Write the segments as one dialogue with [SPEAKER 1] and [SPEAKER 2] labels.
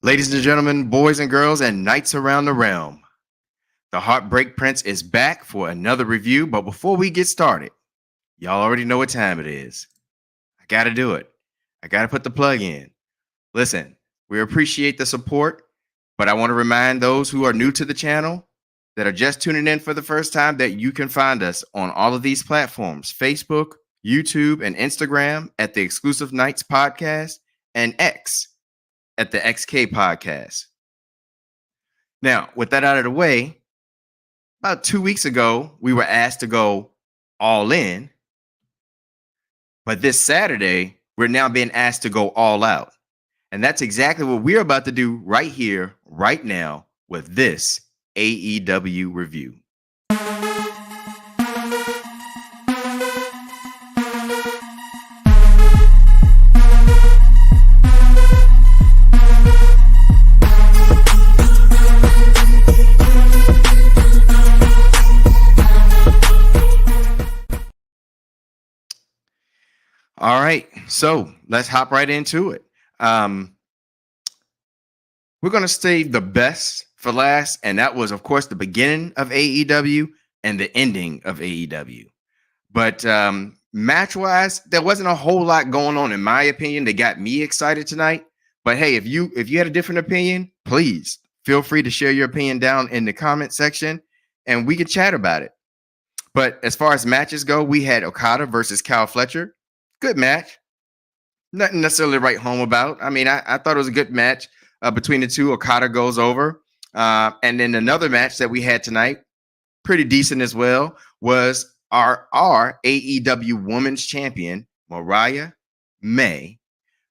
[SPEAKER 1] Ladies and gentlemen, boys and girls, and knights around the realm, the Heartbreak Prince is back for another review. But before we get started, y'all already know what time it is. I got to do it. I got to put the plug in. Listen, we appreciate the support, but I want to remind those who are new to the channel that are just tuning in for the first time that you can find us on all of these platforms: Facebook, YouTube, and Instagram at the Xclusive Knights Podcast, and X at the XK Podcast. Now, with that out of the way, about 2 weeks ago, we were asked to go all in. But this Saturday, we're now being asked to go all out. And that's exactly what we're about to do right here, right now, with this AEW review. All right, so let's hop right into it. We're going to save the best for last, and that was, of course, the beginning of AEW and the ending of AEW. But match-wise, there wasn't a whole lot going on, in my opinion, that got me excited tonight. But hey, if you had a different opinion, please feel free to share your opinion down in the comment section, and we can chat about it. But as far as matches go, we had Okada versus Kyle Fletcher. Good match. Nothing necessarily to write home about. I mean, I thought it was a good match between the two. Okada goes over. And then another match that we had tonight, pretty decent as well, was our AEW Women's Champion, Mariah May,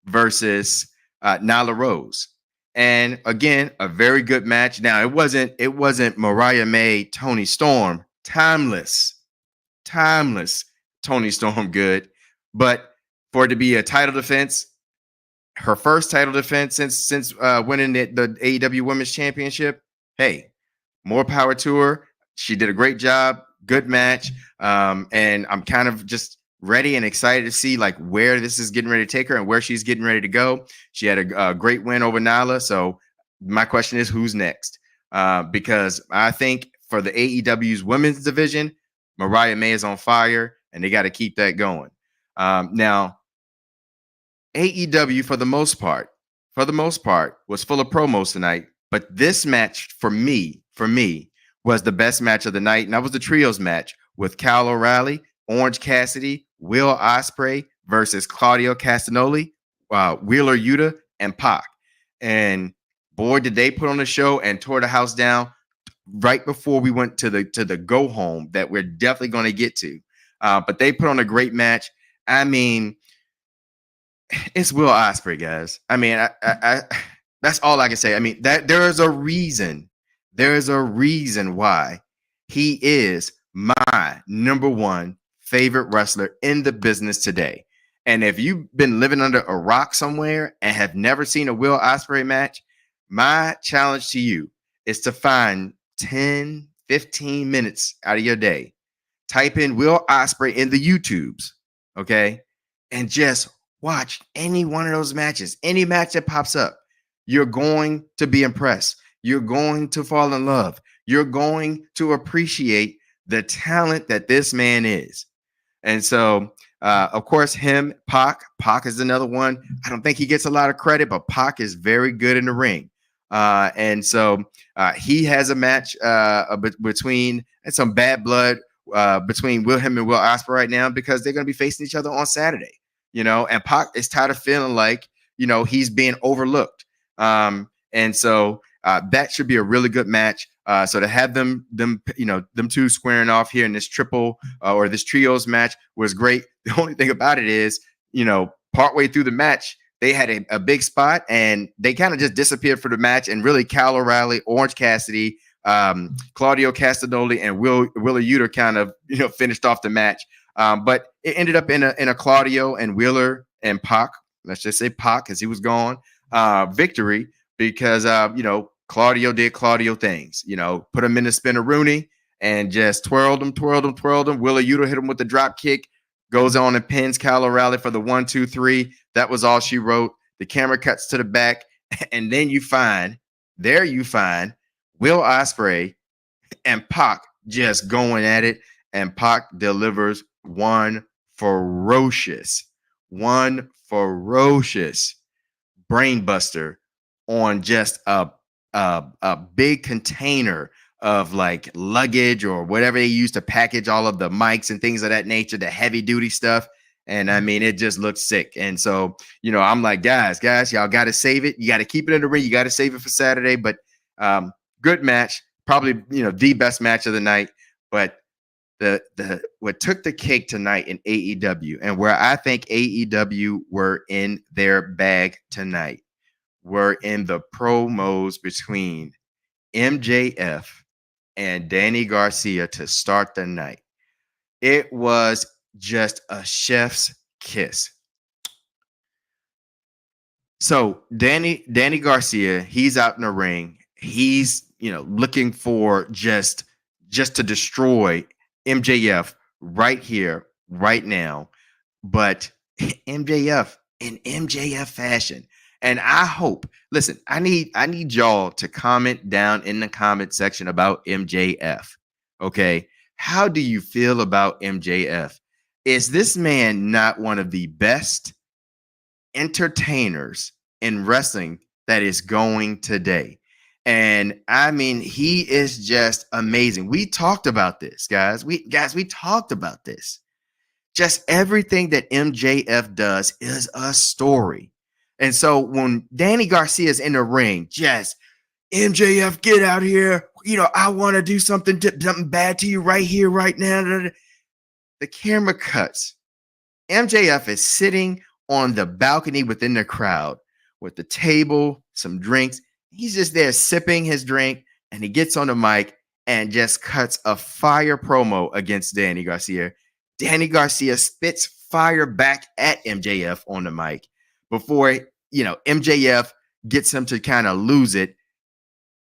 [SPEAKER 1] versus Nyla Rose. And again, a very good match. Now, it wasn't Mariah May, Toni Storm, timeless Toni Storm good. But for it to be a title defense, her first title defense since winning the AEW Women's Championship, hey, more power to her. She did a great job. Good match. And I'm kind of just ready and excited to see like where this is getting ready to take her and where she's getting ready to go. She had a great win over Nyla. So my question is, who's next? Because I think for the AEW's women's division, Mariah May is on fire, and they got to keep that going. Now, AEW for the most part, was full of promos tonight. But this match for me was the best match of the night, and that was the trios match with Kyle O'Reilly, Orange Cassidy, Will Ospreay versus Claudio Castagnoli, Wheeler Yuta, and Pac. And boy, did they put on a show and tore the house down right before we went to the go home that we're definitely going to get to. But they put on a great match. I mean, it's Will Ospreay, guys. I mean, I that's all I can say. I mean, that there is a reason why he is my number one favorite wrestler in the business today. And if you've been living under a rock somewhere and have never seen a Will Ospreay match, my challenge to you is to find 10, 15 minutes out of your day. Type in Will Ospreay in the YouTubes. Okay, and just watch any one of those matches, any match that pops up. You're going to be impressed. You're going to fall in love. You're going to appreciate the talent that this man is. And so, of course, Pac is another one. I don't think he gets a lot of credit, but Pac is very good in the ring. And so he has a match between some bad blood between him and Will Ospreay right now, because they're going to be facing each other on Saturday, and Pac is tired of feeling like, he's being overlooked. And so that should be a really good match. So to have them two squaring off here in this triple or this trios match was great. The only thing about it is, partway through the match, they had a big spot, and they kind of just disappeared for the match. And really, Kyle O'Reilly, Orange Cassidy, Claudio Castagnoli, and Wheeler Yuta kind of finished off the match. But it ended up in a Claudio and Wheeler and Pac. Let's just say Pac, because he was gone. Victory, because Claudio did Claudio things. Put him in the spinneroonie and just twirled him. Wheeler Yuta hit him with the drop kick. Goes on and pins Kyle O'Reilly for the 1, 2, 3. That was all she wrote. The camera cuts to the back, and then you find Will Ospreay and Pac just going at it, and Pac delivers one ferocious brainbuster on just a big container of like luggage or whatever they use to package all of the mics and things of that nature, the heavy duty stuff. And I mean, it just looks sick. And so, I'm like, guys, y'all got to save it. You got to keep it in the ring. You got to save it for Saturday. But good match, probably, the best match of the night. But what took the cake tonight in AEW, and where I think AEW were in their bag tonight, were in the promos between MJF and Danny Garcia to start the night. It was just a chef's kiss. So Danny Garcia, he's out in the ring. He's, looking for just to destroy MJF right here, right now. But MJF in MJF fashion. And I hope, listen, I need y'all to comment down in the comment section about MJF. Okay. How do you feel about MJF? Is this man not one of the best entertainers in wrestling that is going today? And I mean, he is just amazing. We talked about this, guys. We talked about this. Just everything that MJF does is a story. And so when Danny Garcia is in the ring, just MJF, get out here. I want to do something bad to you right here, right now. The camera cuts. MJF is sitting on the balcony within the crowd with the table, some drinks. He's just there sipping his drink, and he gets on the mic and just cuts a fire promo against Danny Garcia. Danny Garcia spits fire back at MJF on the mic before, MJF gets him to kind of lose it.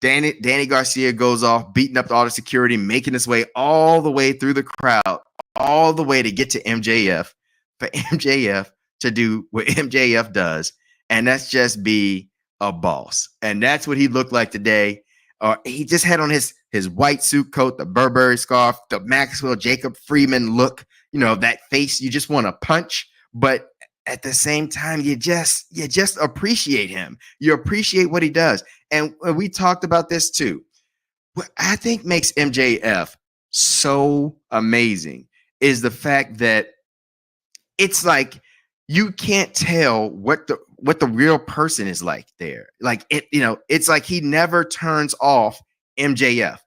[SPEAKER 1] Danny Garcia goes off, beating up all the security, making his way all the way through the crowd, all the way to get to MJF, for MJF to do what MJF does, and that's just be a boss. And that's what he looked like today. He just had on his white suit coat, the Burberry scarf, the Maxwell Jacob Freeman look, that face you just want to punch. But at the same time, you just appreciate him. You appreciate what he does. And we talked about this too. What I think makes MJF so amazing is the fact that it's like you can't tell what the real person is like there. Like it's like he never turns off MJF.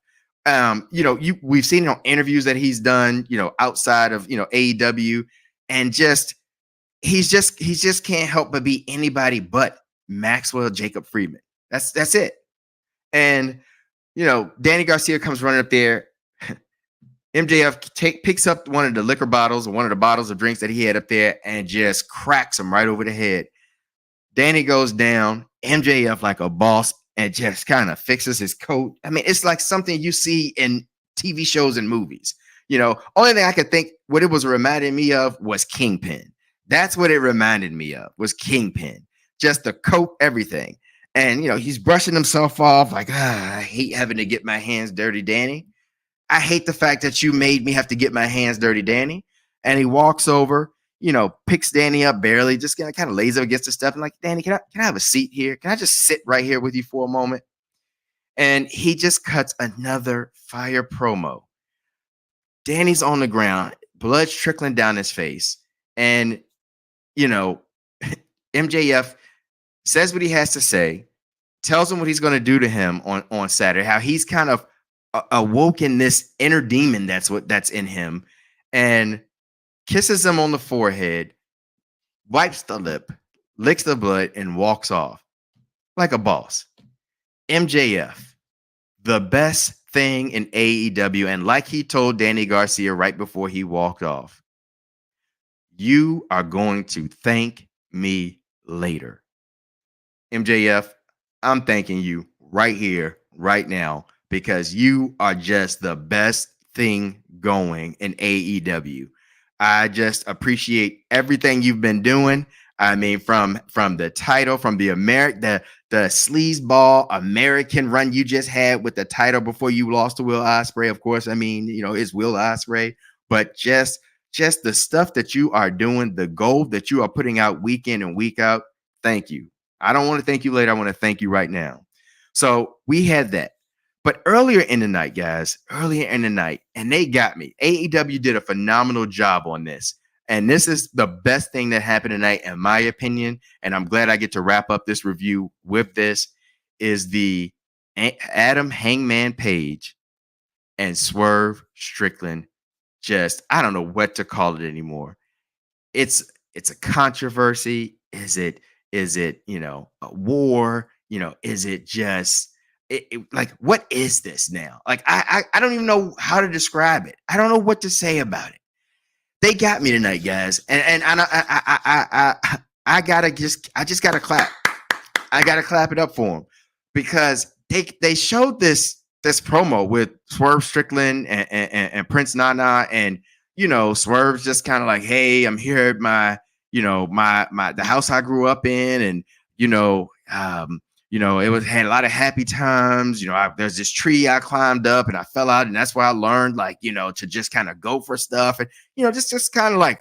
[SPEAKER 1] We've seen it on interviews that he's done, outside of AEW, and he just can't help but be anybody but Maxwell Jacob Freeman. That's it. And Danny Garcia comes running up there. MJF picks up one of the liquor bottles, or one of the bottles of drinks that he had up there, and just cracks him right over the head. Danny goes down. MJF, like a boss, and just kind of fixes his coat. I mean, it's like something you see in TV shows and movies. Only thing I could think what it was reminding me of was Kingpin. That's what it reminded me of, was Kingpin. Just the coat, everything. And, he's brushing himself off like, I hate having to get my hands dirty, Danny. I hate the fact that you made me have to get my hands dirty, Danny. And he walks over, picks Danny up barely, just kind of lays up against the stuff and like, Danny, can I have a seat here? Can I just sit right here with you for a moment? And he just cuts another fire promo. Danny's on the ground, blood's trickling down his face. And, MJF says what he has to say, tells him what he's going to do to him on Saturday, how he's kind of awoken this inner demon that's in him, and kisses him on the forehead, wipes the lip, licks the blood, and walks off like a boss. MJF, the best thing in AEW. And like he told Danny Garcia right before he walked off, you are going to thank me later. MJF, I'm thanking you right here, right now, because you are just the best thing going in AEW. I just appreciate everything you've been doing. I mean, from the title, from the sleazeball American run you just had with the title before you lost to Will Ospreay. Of course, I mean, it's Will Ospreay, but just the stuff that you are doing, the gold that you are putting out week in and week out. Thank you. I don't want to thank you later. I want to thank you right now. So we had that. But earlier in the night, guys, and they got me. AEW did a phenomenal job on this. And this is the best thing that happened tonight, in my opinion. And I'm glad I get to wrap up this review with this, is the Adam Hangman Page and Swerve Strickland. Just, I don't know what to call it anymore. It's a controversy. Is it, a war? Is it just, like, what is this now? Like, I don't even know how to describe it. I don't know what to say about it. They got me tonight, guys, and I just gotta clap. I gotta clap it up for them, because they showed this promo with Swerve Strickland and Prince Nana, and Swerve's just kind of like, hey, I'm here at my the house I grew up in, and it had a lot of happy times. There's this tree I climbed up and I fell out, and that's where I learned, to just kind of go for stuff, and just kind of like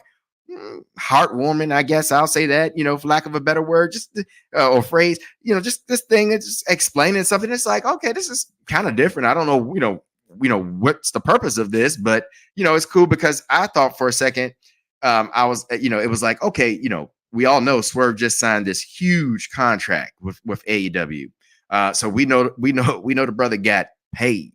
[SPEAKER 1] heartwarming, I guess I'll say that, for lack of a better word, just or phrase, just this thing that's just explaining something. It's like, okay, this is kind of different. I don't know, what's the purpose of this, but it's cool, because I thought for a second, I was, it was like, okay, we all know Swerve just signed this huge contract with AEW. So we know the brother got paid.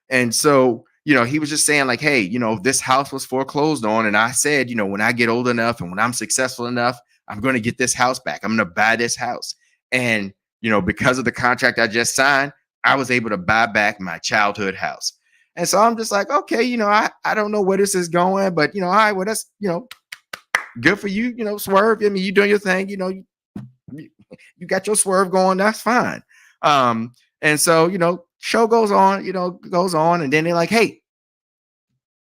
[SPEAKER 1] And so, he was just saying like, hey, this house was foreclosed on. And I said, when I get old enough and when I'm successful enough, I'm going to get this house back. I'm going to buy this house. And, because of the contract I just signed, I was able to buy back my childhood house. And so I'm just like, okay, I don't know where this is going, but, all right, well, that's, good for you, Swerve. I mean, you doing your thing, you got your Swerve going. That's fine. And so, show goes on, and then they're like, hey,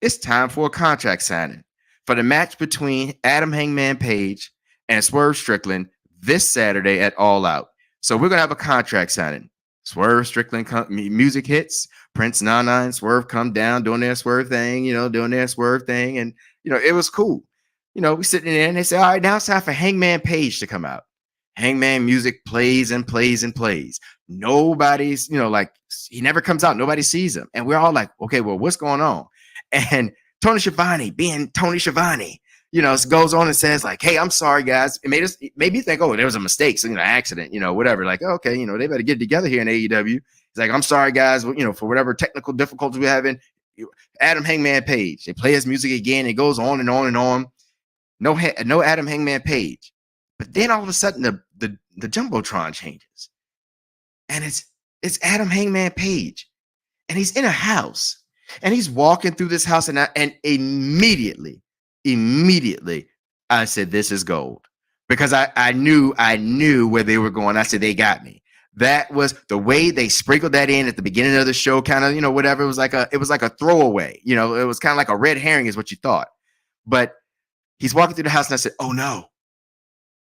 [SPEAKER 1] it's time for a contract signing for the match between Adam Hangman Page and Swerve Strickland this Saturday at All Out. So we're going to have a contract signing. Swerve Strickland music hits, Prince Nana and Swerve come down doing their Swerve thing, and, it was cool. We sitting there and they say, all right, now it's time for Hangman Page to come out. Hangman music plays and plays and plays. Nobody's, he never comes out. Nobody sees him. And we're all like, okay, well, what's going on? And Tony Schiavone, being Tony Schiavone, goes on and says like, hey, I'm sorry, guys. It made me think, oh, there was a mistake, accident, whatever. Like, okay, they better get together here in AEW. He's like, I'm sorry, guys, for whatever technical difficulties we're having. Adam Hangman Page. They play his music again. It goes on and on and on. No Adam Hangman Page. But then all of a sudden the Jumbotron changes. And it's Adam Hangman Page. And he's in a house. And he's walking through this house, and immediately I said, this is gold. Because I knew where they were going. I said, they got me. That was the way they sprinkled that in at the beginning of the show, kind of, whatever. It was like a throwaway. It was kind of like a red herring is what you thought. But he's walking through the house, and I said, oh no,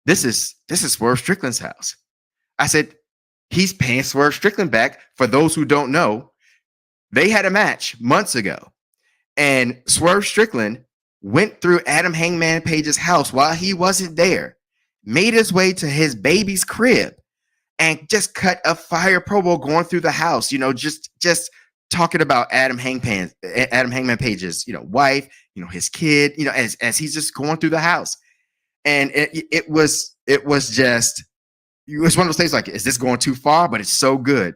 [SPEAKER 1] this is Swerve Strickland's house. I said, he's paying Swerve Strickland back. For those who don't know, they had a match months ago, and Swerve Strickland went through Adam Hangman Page's house while he wasn't there, made his way to his baby's crib, and just cut a fire promo going through the house, just talking about Adam Hangman Page's, wife, his kid, as he's just going through the house. And it was one of those things like, is this going too far? But it's so good.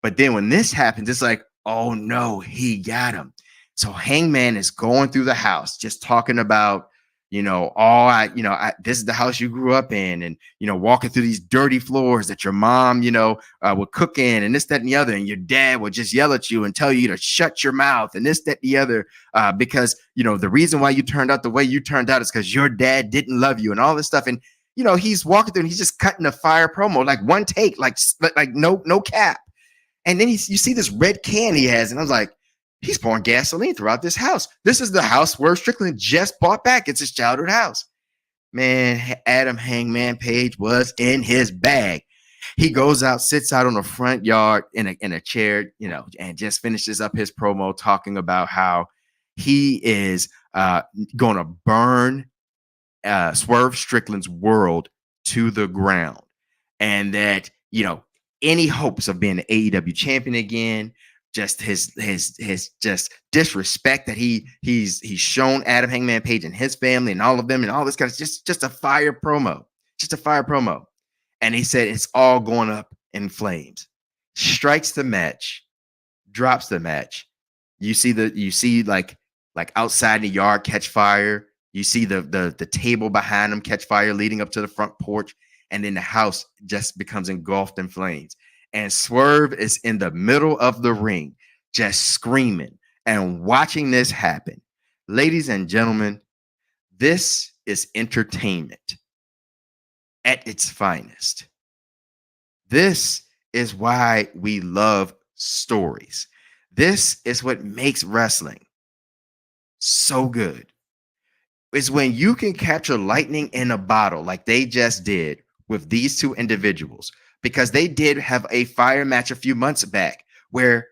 [SPEAKER 1] But then when this happens, it's like, oh no, he got him. So Hangman is going through the house, just talking about, this is the house you grew up in, and walking through these dirty floors that your mom would cook in, and this, that, and the other, and your dad would just yell at you and tell you to shut your mouth, and this, that, and the other, because the reason why you turned out the way you turned out is because your dad didn't love you, and all this stuff. And he's walking through and he's just cutting a fire promo, like one take, like no cap. And then you see this red can he has, and I was like, he's pouring gasoline throughout this house. This is the house where Strickland just bought back. It's his childhood house. Man, Adam Hangman Page was in his bag. He goes out, sits out on the front yard in a chair, and just finishes up his promo talking about how he is going to burn Swerve Strickland's world to the ground, and that any hopes of being the AEW champion again, just his just disrespect that he's shown Adam Hangman Page and his family and all of them and all this kind of just a fire promo, and he said it's all going up in flames. Strikes the match, drops the match. You see like outside the yard catch fire. You see the table behind him catch fire leading up to the front porch. And then the house just becomes engulfed in flames. And Swerve is in the middle of the ring, just screaming and watching this happen. Ladies and gentlemen, this is entertainment at its finest. This is why we love stories. This is what makes wrestling so good. It's when you can capture lightning in a bottle like they just did with these two individuals, because they did have a fire match a few months back where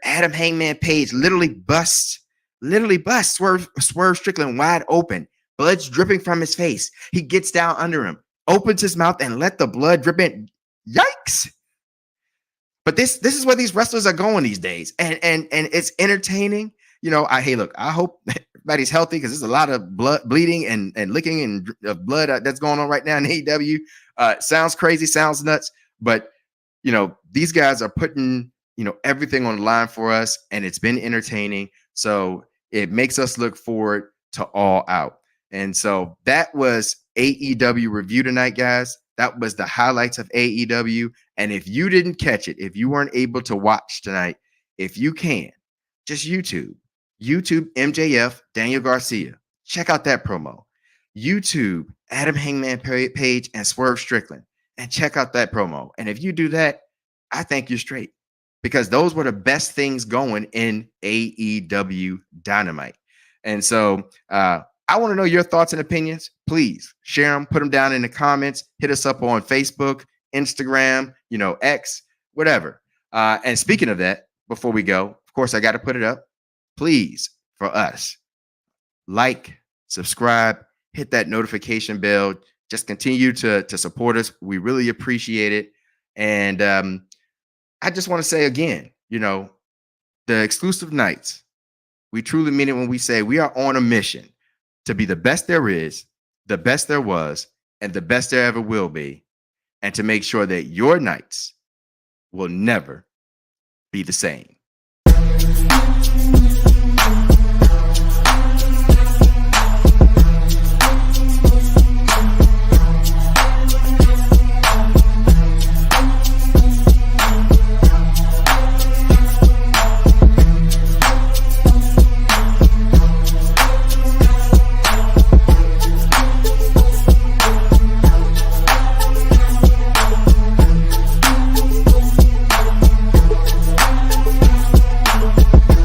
[SPEAKER 1] Adam Hangman Page literally busts Swerve Strickland wide open. Blood's dripping from his face. He gets down under him, opens his mouth, and let the blood drip in. Yikes. But this is where these wrestlers are going these days. And it's entertaining. I hope everybody's healthy, because there's a lot of blood bleeding and licking and blood that's going on right now in AEW. Sounds crazy, sounds nuts, but these guys are putting everything on the line for us, and it's been entertaining. So it makes us look forward to All Out. And so that was AEW review tonight, guys. That was the highlights of AEW. And if you didn't catch it, if you weren't able to watch tonight, if you can, just YouTube MJF Daniel Garcia. Check out that promo. YouTube Adam Hangman Page and Swerve Strickland, and check out that promo. And if you do that, I think you're straight, because those were the best things going in AEW Dynamite. And so I want to know your thoughts and opinions. Please share them, put them down in the comments, hit us up on Facebook, Instagram, X, whatever. And speaking of that, before we go, of course, I got to put it up. Please, for us, like, subscribe, hit that notification bell. Just continue to support us. We really appreciate it. And I just want to say again, the Xclusive Knights, we truly mean it when we say we are on a mission to be the best there is, the best there was, and the best there ever will be, and to make sure that your nights will never be the same.